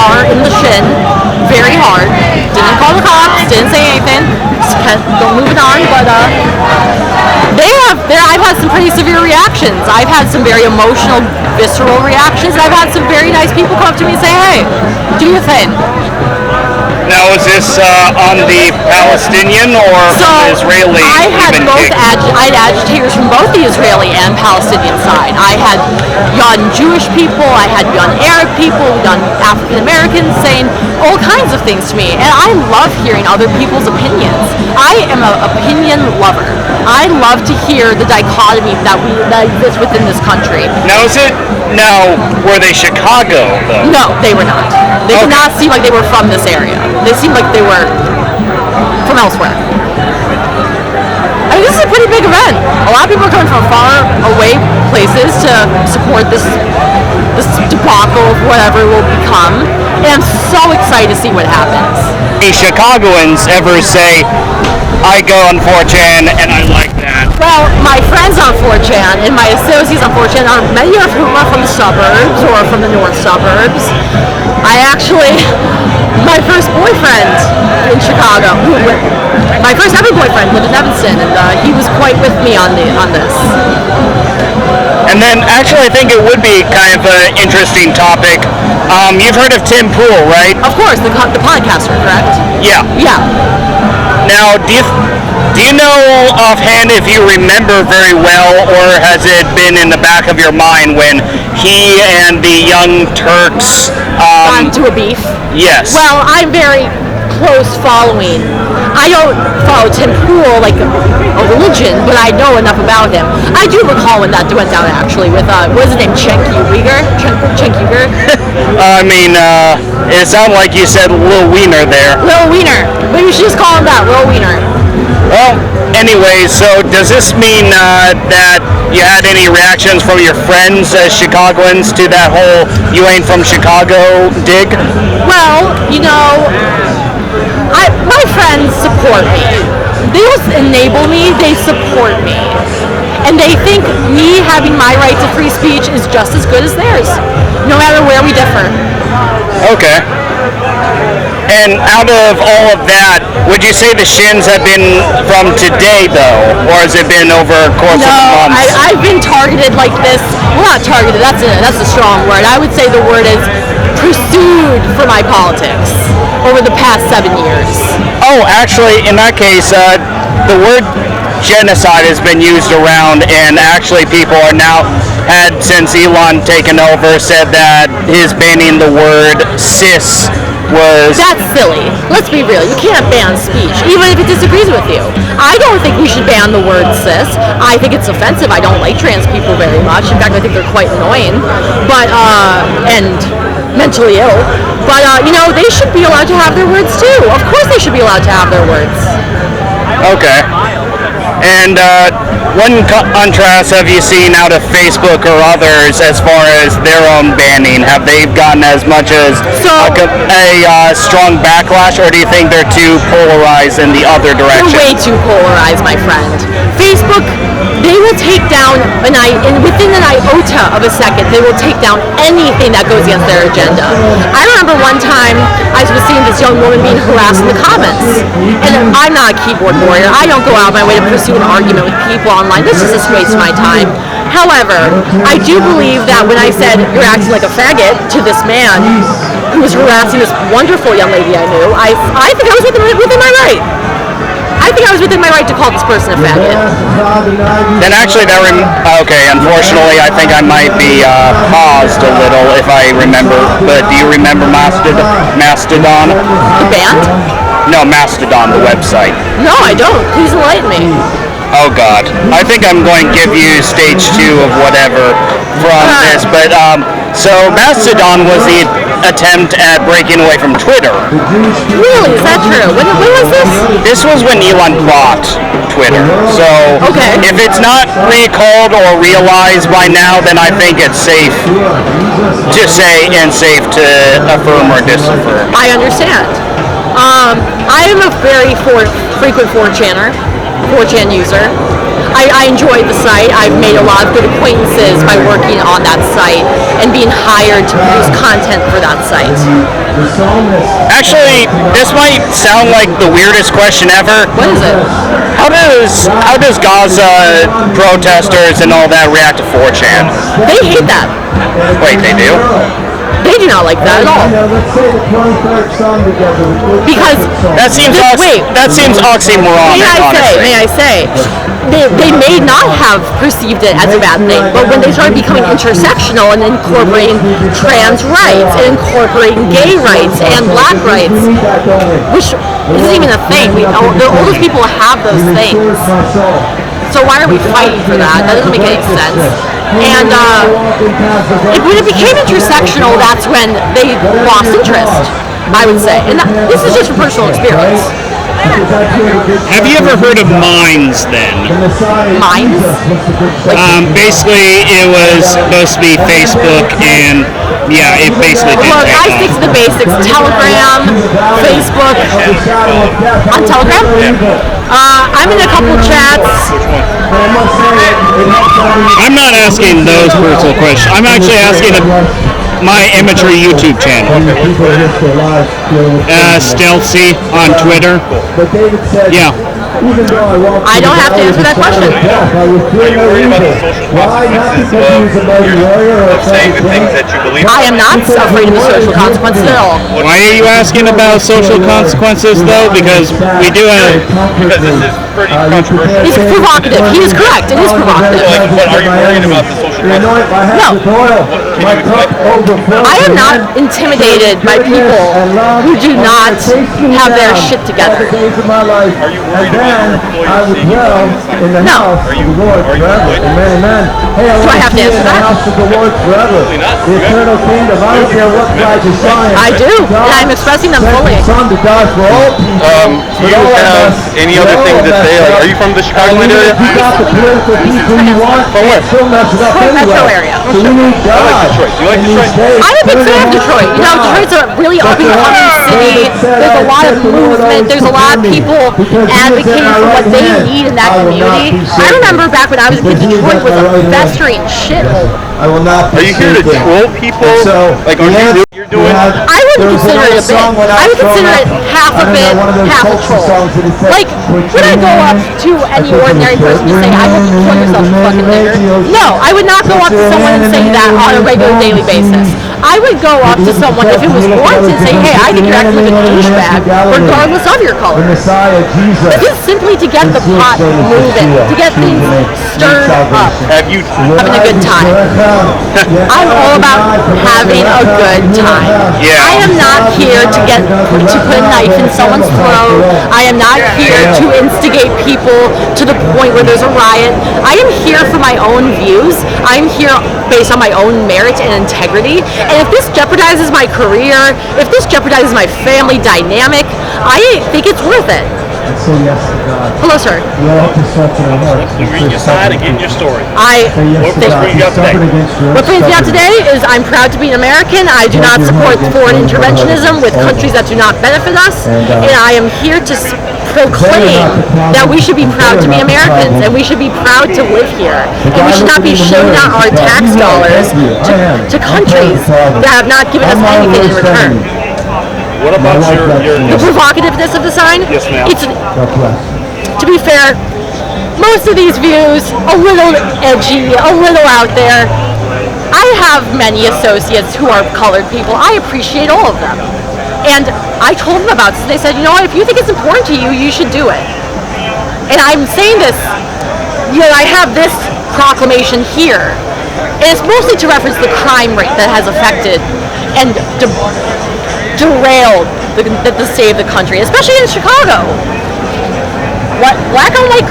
car in the shin, very hard. Didn't call the cops, didn't say anything. Just kept moving on, but I've had some pretty severe reactions. I've had some very emotional, visceral reactions. I've had some very nice people come up to me and say, hey, do your thing. Now, is this on the Palestinian or from the Israeli? I had I had agitators from both the Israeli and Palestinian side. I had young Jewish people, I had young Arab people, young African Americans saying all kinds of things to me, and I love hearing other people's opinions. I am an opinion lover. I love to hear the dichotomy that exists within this country. Now, were they Chicago, though? No, they were not. They did not seem like they were from this area. They seemed like they were from elsewhere. I mean, this is a pretty big event. A lot of people are coming from far away places to support this debacle of whatever it will become. And I'm so excited to see what happens. Any Chicagoans ever say, I go on 4chan and I like that? Well, my friends on 4chan and my associates on 4chan are many of whom are from the suburbs or from the north suburbs. My first boyfriend in Chicago, my first ever boyfriend lived in Evanston, and he was quite with me on this. And then, actually, I think it would be kind of an interesting topic. You've heard of Tim Pool, right? Of course, the podcaster, correct? Yeah. Yeah. Now, do you know offhand if you remember very well, or has it been in the back of your mind when he and the Young Turks got into a beef? Yes. Well, I'm very close following. I don't follow Tim Pool like a religion, but I know enough about him. I do recall when that went down actually with what is his name, Cenk Uygur? It sounded like you said Lil Wiener there. Lil Wiener. Maybe we should just call him that, Lil Wiener. Well, anyway, so does this mean that you had any reactions from your friends as Chicagoans to that whole "you ain't from Chicago" dig? Well, my friends support me. They don't enable me, they support me. And they think me having my right to free speech is just as good as theirs, no matter where we differ. Okay. And out of all of that, would you say the shins have been from today, though? Or has it been over a course of months? No, I've been targeted like this. Well, not targeted, that's a strong word. I would say the word is pursued for my politics over the past 7 years. Oh, actually, in that case, the word genocide has been used around, and actually people are now since Elon taken over, said that his banning the word cis was... That's silly. Let's be real. You can't ban speech, even if it disagrees with you. I don't think we should ban the word cis. I think it's offensive. I don't like trans people very much. In fact, I think they're quite annoying, and mentally ill. But, they should be allowed to have their words too. Of course they should be allowed to have their words. Okay. And what contrast have you seen out of Facebook or others as far as their own banning? Have they gotten as much as a strong backlash, or do you think they're too polarized in the other direction? They're way too polarized, my friend. Facebook, they will take down, within an iota of a second, they will take down anything that goes against their agenda. I remember one time I was seeing this young woman being harassed in the comments. And I'm not a keyboard warrior. I don't go out of my way to pursue an argument with people online. This is just a waste of my time. However, I do believe that when I said, you're acting like a faggot to this man who was harassing this wonderful young lady I knew, I think I was within my right. I think I was within my right to call this person a faggot. Then actually, unfortunately, I think I might be paused a little if I remember. But do you remember Mastodon? The band? No, Mastodon, the website. No, I don't. Please enlighten me. Oh, God. I think I'm going to give you stage 2 of whatever from this. But, so Mastodon was the attempt at breaking away from Twitter. Really? Is that true? When was this? This was when Elon bought Twitter. So if it's not recalled or realized by now, then I think it's safe to say and safe to affirm or disaffirm. I understand. I am a very frequent 4chan user. I enjoy the site. I've made a lot of good acquaintances by working on that site and being hired to produce content for that cite? Actually, this might sound like the weirdest question ever. What is it? How does Gaza protesters and all that react to 4chan? They hate that. Wait, they do? They do not like that at all. Because that seems oxymoronic. May I say, they may not have perceived it as a bad thing, but when they started becoming intersectional and incorporating trans rights and incorporating gay rights and black rights, which isn't even a thing. The oldest people have those things. So why are we fighting for that? That doesn't make any sense. And when it became intersectional, that's when they lost interest, I would say. And this is just from personal experience. Have you ever heard of Minds then? Minds? Basically, it was supposed to be Facebook, and yeah, it basically did. Look, I stick to the basics. Telegram, Facebook. On Telegram? I'm in a couple chats. I'm not asking those personal questions. I'm actually asking my imagery YouTube channel. Stealthy on Twitter. Yeah. I don't have to answer that question. Are you worried about the social consequences of saying the things that you believe? I am not afraid of the social consequences at all. Why are you asking about social consequences, though? Because we do have... Because this is pretty controversial. It's provocative. He is correct. It is provocative. But are you worried about the social consequences? No. I am not intimidated by people who do not have their shit together. Are you worried about your employees seeing you? No. Are you employed? Do I have to answer that? Absolutely not. I do, and I'm expressing them fully. Do you have any other thing to say? Like, are you from the Chicagoland area? From where? Metro area. I like Detroit. Do you like Detroit? I'm a big fan of Detroit. You know, Detroit's a really up-and-coming city. There's a lot of movement. There's a lot of people advocating for what they need in that community. I remember back when I was a kid, Detroit was a festering shithole. Are you here to troll people? Like, you're doing? I wouldn't consider it a bit. I would consider it half a bit, half a troll. Like, would I go up to any ordinary person and say, I hope you kill yourself, you fucking nigger? No, I would not go up to someone and say that on a regular daily basis. I would go up to someone, if it was warranted, and say, hey, I think you're acting like a douchebag, regardless of your color. This is simply to get the pot moving, to get things stirred up. Have you Having a good time. I'm all about having a good time. Yeah. I am not here to put a knife in someone's throat. I am not here to instigate people to the point where there's a riot. I am here for my own views. I'm here based on my own merit and integrity. And if this jeopardizes my career, if this jeopardizes my family dynamic, I think it's worth it. Say yes to God. Hello, sir. You have to start to work. You're reading your side and getting your story. What brings you up today? What brings me out today is I'm proud to be an American. I do not support foreign interventionism with countries that do not benefit us. And I am here to proclaim that we should be proud to be Americans and we should be proud to live here. And we should not be shilling out our tax dollars to countries that have not given us anything in return. What about The provocativeness of the sign? Yes, ma'am. It's, to be fair, most of these views, a little edgy, a little out there. I have many associates who are colored people. I appreciate all of them. And I told them about this. They said, you know what, if you think it's important to you, you should do it. And I'm saying this, you know, I have this proclamation here. And it's mostly to reference the crime rate that has affected and derailed the state of the country, especially in Chicago. Black on white